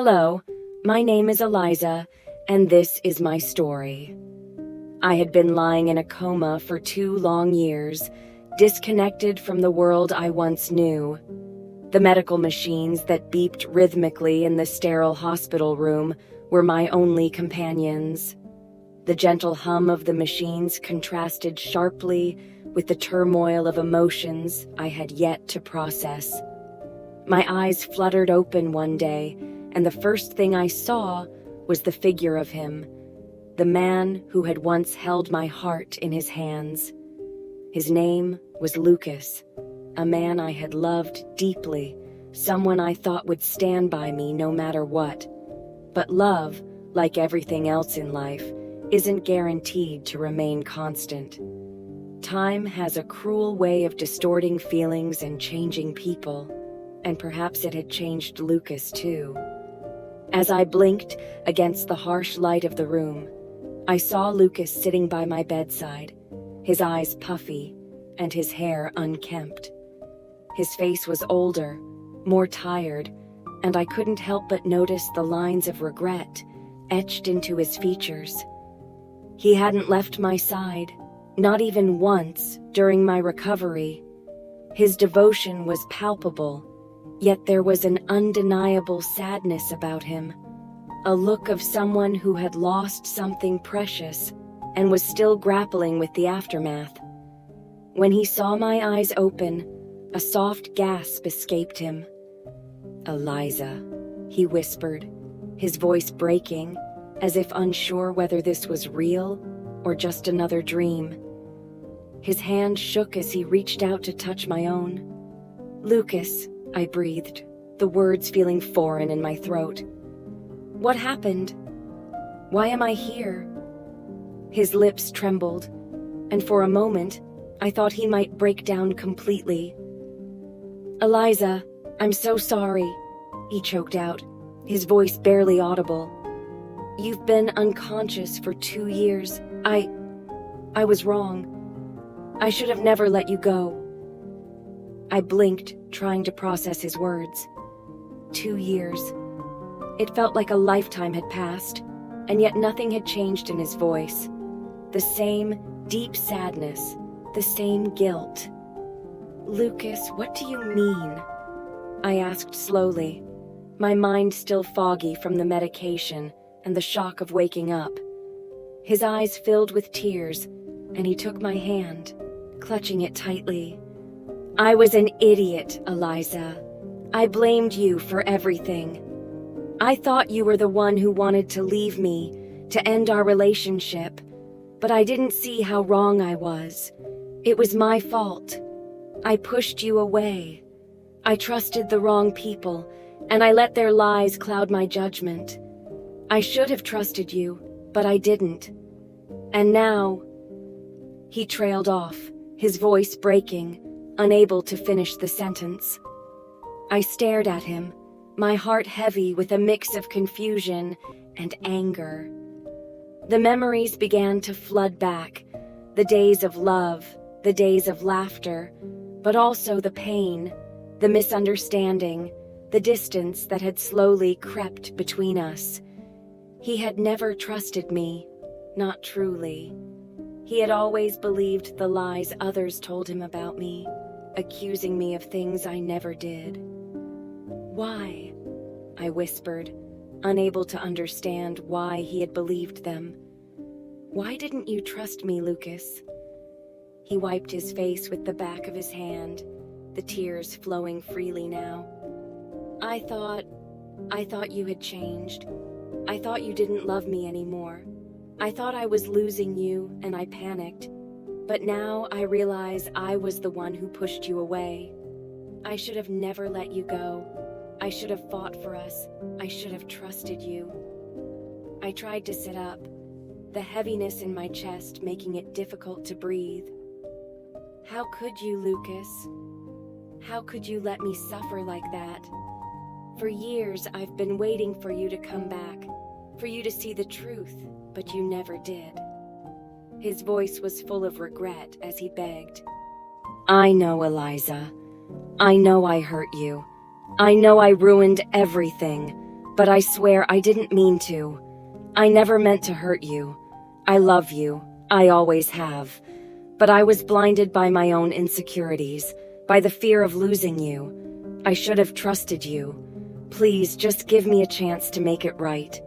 Hello, my name is Eliza, and this is my story. I had been lying in a coma for 2 long years, disconnected from the world I once knew. The medical machines that beeped rhythmically in the sterile hospital room were my only companions. The gentle hum of the machines contrasted sharply with the turmoil of emotions I had yet to process. My eyes fluttered open one day, and the first thing I saw was the figure of him, the man who had once held my heart in his hands. His name was Lucas, a man I had loved deeply, someone I thought would stand by me no matter what. But love, like everything else in life, isn't guaranteed to remain constant. Time has a cruel way of distorting feelings and changing people, and perhaps it had changed Lucas too. As I blinked against the harsh light of the room, I saw Lucas sitting by my bedside, his eyes puffy and his hair unkempt. His face was older, more tired, and I couldn't help but notice the lines of regret etched into his features. He hadn't left my side, not even once during my recovery. His devotion was palpable, yet there was an undeniable sadness about him, a look of someone who had lost something precious and was still grappling with the aftermath. When he saw my eyes open, a soft gasp escaped him. "Eliza," he whispered, his voice breaking, as if unsure whether this was real or just another dream. His hand shook as he reached out to touch my own. "Lucas," I breathed, the words feeling foreign in my throat. "What happened? Why am I here?" His lips trembled, and for a moment, I thought he might break down completely. "Eliza, I'm so sorry," he choked out, his voice barely audible. "You've been unconscious for 2 years. I was wrong. I should have never let you go." I blinked, trying to process his words. 2 years. It felt like a lifetime had passed, and yet nothing had changed in his voice. The same deep sadness, the same guilt. "Lucas, what do you mean?" I asked slowly, my mind still foggy from the medication and the shock of waking up. His eyes filled with tears, and he took my hand, clutching it tightly. "I was an idiot, Eliza. I blamed you for everything. I thought you were the one who wanted to leave me, to end our relationship, but I didn't see how wrong I was. It was my fault. I pushed you away. I trusted the wrong people, and I let their lies cloud my judgment. I should have trusted you, but I didn't. And now..." He trailed off, his voice breaking, unable to finish the sentence. I stared at him, my heart heavy with a mix of confusion and anger. The memories began to flood back, the days of love, the days of laughter, but also the pain, the misunderstanding, the distance that had slowly crept between us. He had never trusted me, not truly. He had always believed the lies others told him about me, accusing me of things I never did. "Why?" I whispered, unable to understand why he had believed them. "Why didn't you trust me, Lucas?" He wiped his face with the back of his hand, the tears flowing freely now. I thought you had changed. I thought you didn't love me anymore. I thought I was losing you, and I panicked. But now I realize I was the one who pushed you away. I should have never let you go. I should have fought for us. I should have trusted you." I tried to sit up, the heaviness in my chest making it difficult to breathe. "How could you, Lucas? How could you let me suffer like that? For years I've been waiting for you to come back, for you to see the truth, but you never did." His voice was full of regret as he begged. "I know, Eliza. I know I hurt you. I know I ruined everything, but I swear I didn't mean to. I never meant to hurt you. I love you. I always have. But I was blinded by my own insecurities, by the fear of losing you. I should have trusted you. Please, just give me a chance to make it right."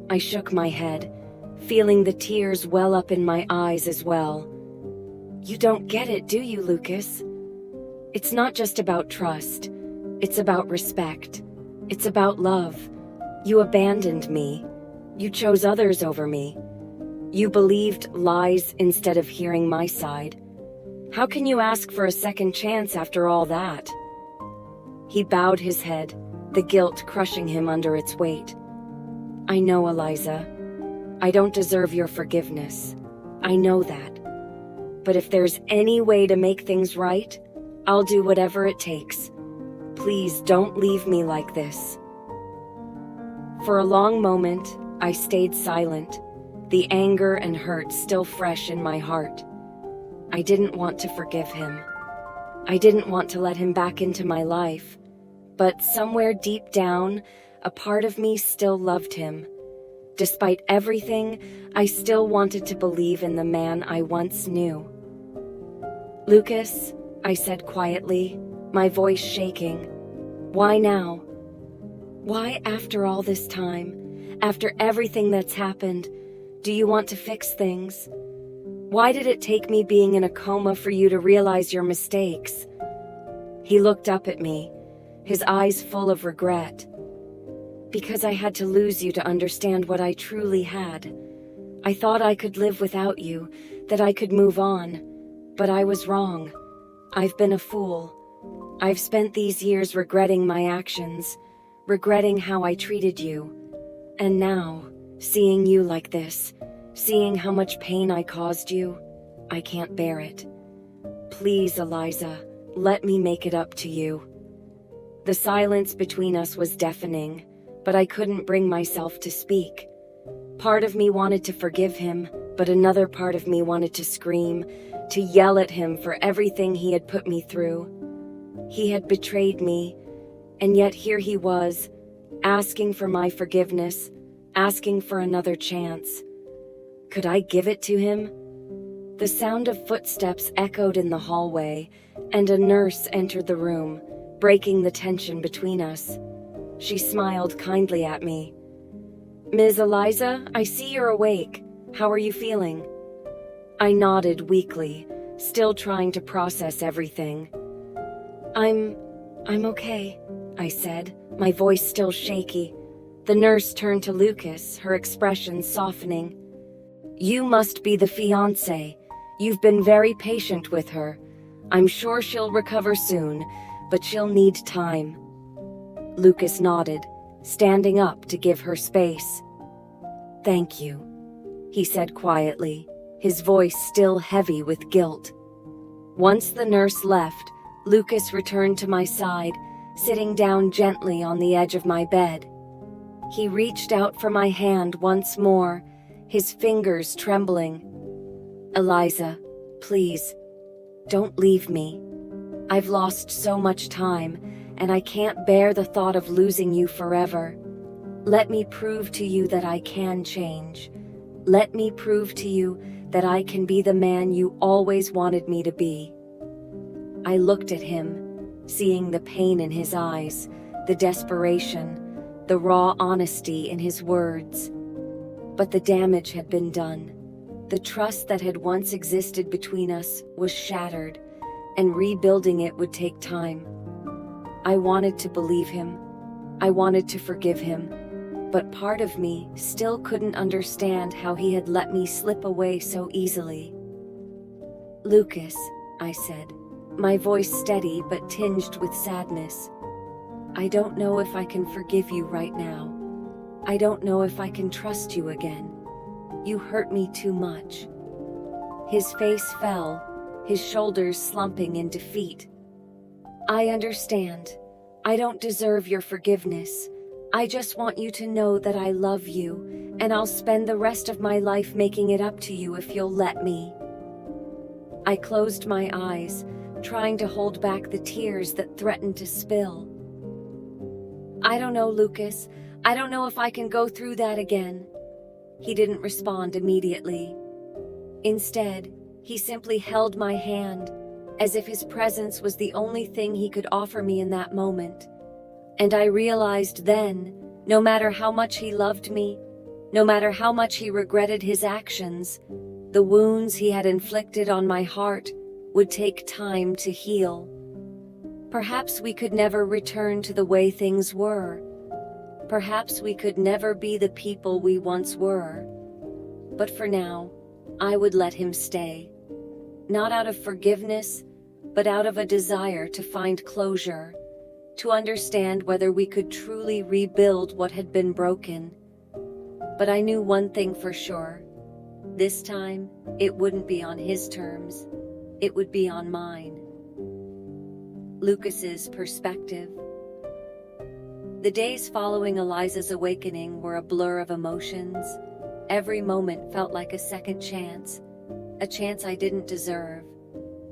I shook my head, feeling the tears well up in my eyes as well. "You don't get it, do you, Lucas? It's not just about trust. It's about respect. It's about love. You abandoned me. You chose others over me. You believed lies instead of hearing my side. How can you ask for a second chance after all that?" He bowed his head, the guilt crushing him under its weight. "I know, Eliza. I don't deserve your forgiveness. I know that. But if there's any way to make things right, I'll do whatever it takes. Please don't leave me like this." For a long moment, I stayed silent, the anger and hurt still fresh in my heart. I didn't want to forgive him. I didn't want to let him back into my life. But somewhere deep down, a part of me still loved him. Despite everything, I still wanted to believe in the man I once knew. "Lucas," I said quietly, my voice shaking, "why now? Why after all this time? After everything that's happened, do you want to fix things? Why did it take me being in a coma for you to realize your mistakes?" He looked up at me, his eyes full of regret. "Because I had to lose you to understand what I truly had. I thought I could live without you, that I could move on. But I was wrong. I've been a fool. I've spent these years regretting my actions, regretting how I treated you. And now, seeing you like this, seeing how much pain I caused you, I can't bear it. Please, Eliza, let me make it up to you." The silence between us was deafening, but I couldn't bring myself to speak. Part of me wanted to forgive him, but another part of me wanted to scream, to yell at him for everything he had put me through. He had betrayed me, and yet here he was, asking for my forgiveness, asking for another chance. Could I give it to him? The sound of footsteps echoed in the hallway, and a nurse entered the room, breaking the tension between us. She smiled kindly at me. "Ms. Eliza, I see you're awake. How are you feeling?" I nodded weakly, still trying to process everything. I'm okay," I said, my voice still shaky. The nurse turned to Lucas, her expression softening. "You must be the fiancé. You've been very patient with her. I'm sure she'll recover soon, but she'll need time." Lucas nodded, standing up to give her space. "Thank you," he said quietly, his voice still heavy with guilt. Once the nurse left, Lucas returned to my side, sitting down gently on the edge of my bed. He reached out for my hand once more, his fingers trembling. "Eliza, please, don't leave me. I've lost so much time, and I can't bear the thought of losing you forever. Let me prove to you that I can change. Let me prove to you that I can be the man you always wanted me to be." I looked at him, seeing the pain in his eyes, the desperation, the raw honesty in his words. But the damage had been done. The trust that had once existed between us was shattered, and rebuilding it would take time. I wanted to believe him. I wanted to forgive him. But part of me still couldn't understand how he had let me slip away so easily. "Lucas," I said, my voice steady but tinged with sadness. "I don't know if I can forgive you right now. I don't know if I can trust you again. You hurt me too much." His face fell, his shoulders slumping in defeat. "I understand. I don't deserve your forgiveness. I just want you to know that I love you, and I'll spend the rest of my life making it up to you if you'll let me." I closed my eyes, trying to hold back the tears that threatened to spill. "I don't know, Lucas. I don't know if I can go through that again." He didn't respond immediately. Instead, he simply held my hand, as if his presence was the only thing he could offer me in that moment. And I realized then, no matter how much he loved me, no matter how much he regretted his actions, the wounds he had inflicted on my heart would take time to heal. Perhaps we could never return to the way things were. Perhaps we could never be the people we once were. But for now, I would let him stay. Not out of forgiveness, but out of a desire to find closure, to understand whether we could truly rebuild what had been broken. But I knew one thing for sure. This time, it wouldn't be on his terms. It would be on mine. Lucas's perspective. The days following Eliza's awakening were a blur of emotions. Every moment felt like a second chance, a chance I didn't deserve.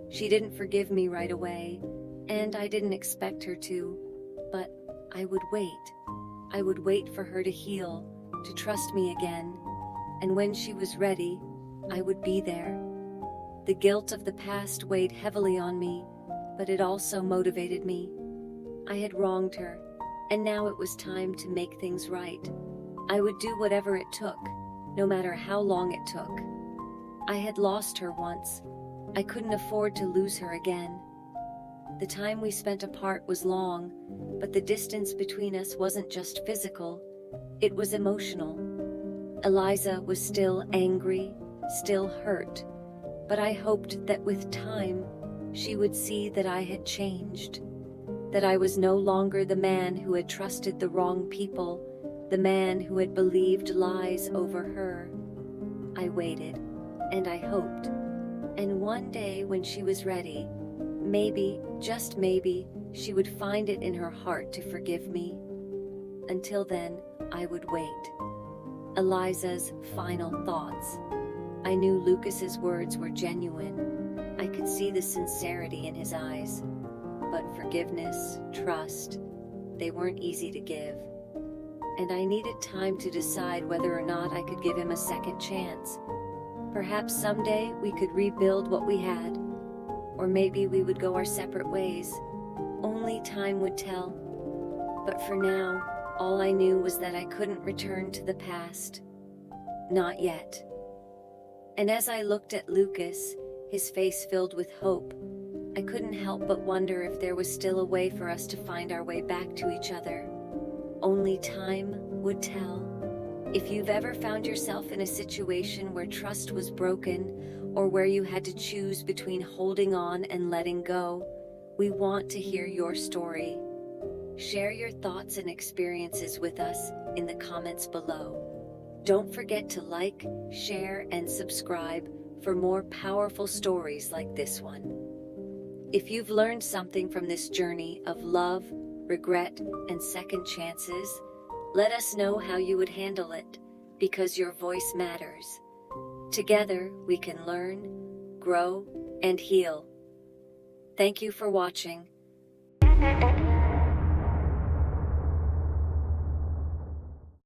She didn't forgive me right away, and I didn't expect her to, but I would wait. I would wait for her to heal, to trust me again, and when she was ready, I would be there. The guilt of the past weighed heavily on me, but it also motivated me. I had wronged her, and now it was time to make things right. I would do whatever it took, no matter how long it took. I had lost her once. I couldn't afford to lose her again. The time we spent apart was long, but the distance between us wasn't just physical, it was emotional. Eliza was still angry, still hurt, but I hoped that with time, she would see that I had changed, that I was no longer the man who had trusted the wrong people, the man who had believed lies over her. I waited, and I hoped, and one day when she was ready, maybe, just maybe, she would find it in her heart to forgive me. Until then, I would wait. Eliza's final thoughts. I knew Lucas's words were genuine. I could see the sincerity in his eyes. But forgiveness, trust, they weren't easy to give. And I needed time to decide whether or not I could give him a second chance. Perhaps someday we could rebuild what we had, or maybe we would go our separate ways. Only time would tell. But for now, all I knew was that I couldn't return to the past. Not yet. And as I looked at Lucas, his face filled with hope, I couldn't help but wonder if there was still a way for us to find our way back to each other. Only time would tell. If you've ever found yourself in a situation where trust was broken, or where you had to choose between holding on and letting go, we want to hear your story. Share your thoughts and experiences with us in the comments below. Don't forget to like, share, and subscribe for more powerful stories like this one. If you've learned something from this journey of love, regret, and second chances, let us know how you would handle it, because your voice matters. Together, we can learn, grow, and heal. Thank you for watching.